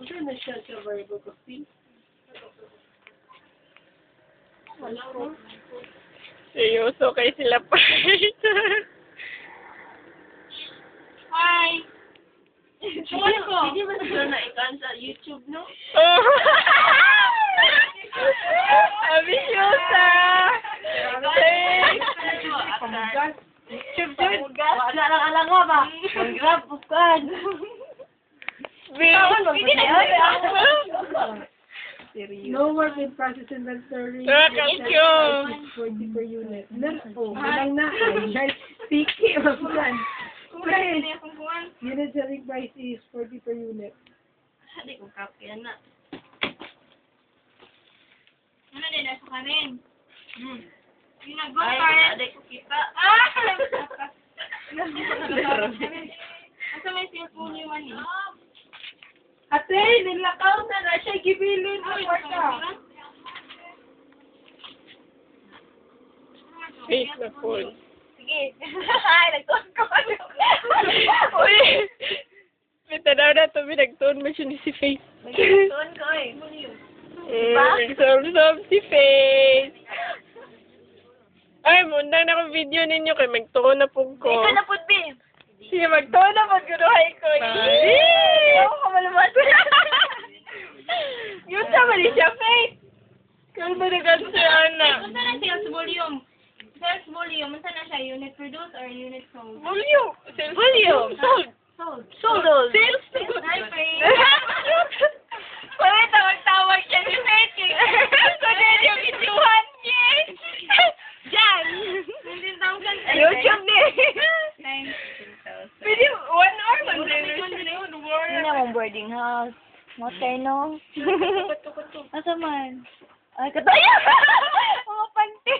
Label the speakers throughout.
Speaker 1: Sure na siya sa variable coffee. Wala ko.
Speaker 2: Seryoso kay sila pa.
Speaker 1: Hi! Hindi ba sila na ikan sa YouTube, no?
Speaker 2: Oh. Abisyosa!
Speaker 1: Pamugas. YouTube dyan. Wala lang alam nga ba? Mag-grab, bukan. No more with process inventory.
Speaker 2: Thank you.
Speaker 1: 40 per unit. Oh, walang na. Ay, sticky. Bukan. Unit selling price is 40 per unit.
Speaker 3: Hindi ko kapyan na. Ano din, nasa kanin? Yung nag-go-kart. Ay, ko kita. Asa may cellphone yung man eh?
Speaker 1: Ate, nilakaw na siya. Gibilin mo.
Speaker 2: Fake na phone.
Speaker 3: Sige. Ay, nagtuon ko.
Speaker 2: Uy! May tanaw na ito. Nagtuon mo siya ni si Faith.
Speaker 3: Nagtuon ko eh.
Speaker 2: Nagsolve si Faith. Ay, mundang na akong video ninyo kay magtuon na po ko.
Speaker 3: Ikaw na po, Bin.
Speaker 2: Sige, magtuon na po. Guruhay ko.
Speaker 3: Ako ka malaman.
Speaker 2: Yun sa mali siya, Faith. Kung ba nag-answer, Ana?
Speaker 3: Unsa na sales volume? Sales volume, unsa na siya? Unit produced or unit sold?
Speaker 2: Volume. Volume. Sold.
Speaker 3: Sold.
Speaker 2: Sold. Sales.
Speaker 3: Hi, Faith.
Speaker 2: Wala tawag-tawag siya ni Faith. So, then yung isuhan niya. Diyan.
Speaker 3: 19,000.
Speaker 2: YouTube ni.
Speaker 3: 19,000.
Speaker 2: Pwede 1 hour man din.
Speaker 3: Hindi na mong boarding house. Motel, no? Asa man? Ay, kataya! Mga panty!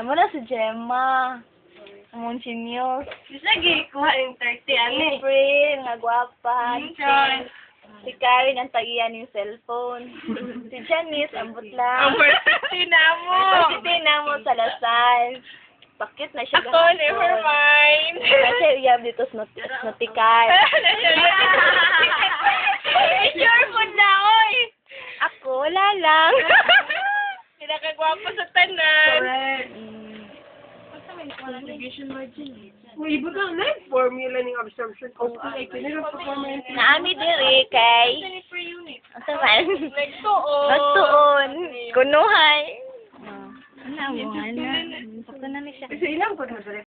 Speaker 3: Muna sa Gemma. Among seniors.
Speaker 1: Lagi, kuha yung 30, ane.
Speaker 3: April, nga gwapa.
Speaker 1: Char.
Speaker 3: Si Karen, ang tagiyan yung cellphone. Si Janice, ambot
Speaker 2: Ang
Speaker 3: lang.
Speaker 2: birthday na mo.
Speaker 3: Pagkiti na mo sa Lasal. Bakit na siya
Speaker 2: Ako, never mind.
Speaker 3: Kasi iyab dito sa notikay.
Speaker 2: It's your food na, oy.
Speaker 3: Ako, wala lang.
Speaker 2: Pinakagwapo sa tanan.
Speaker 1: Correct.
Speaker 3: Contribution margin.
Speaker 1: Uy, iba ka na yung formula ng absorption cost. Ay, kinira performance.
Speaker 3: Naami diri kay.
Speaker 2: Per unit.
Speaker 3: Asa man?
Speaker 2: Nagtuon.
Speaker 3: Nagtuon. Kunuhay. Ano mo, ano? Sakto na ni siya.
Speaker 1: Kasi ilang pag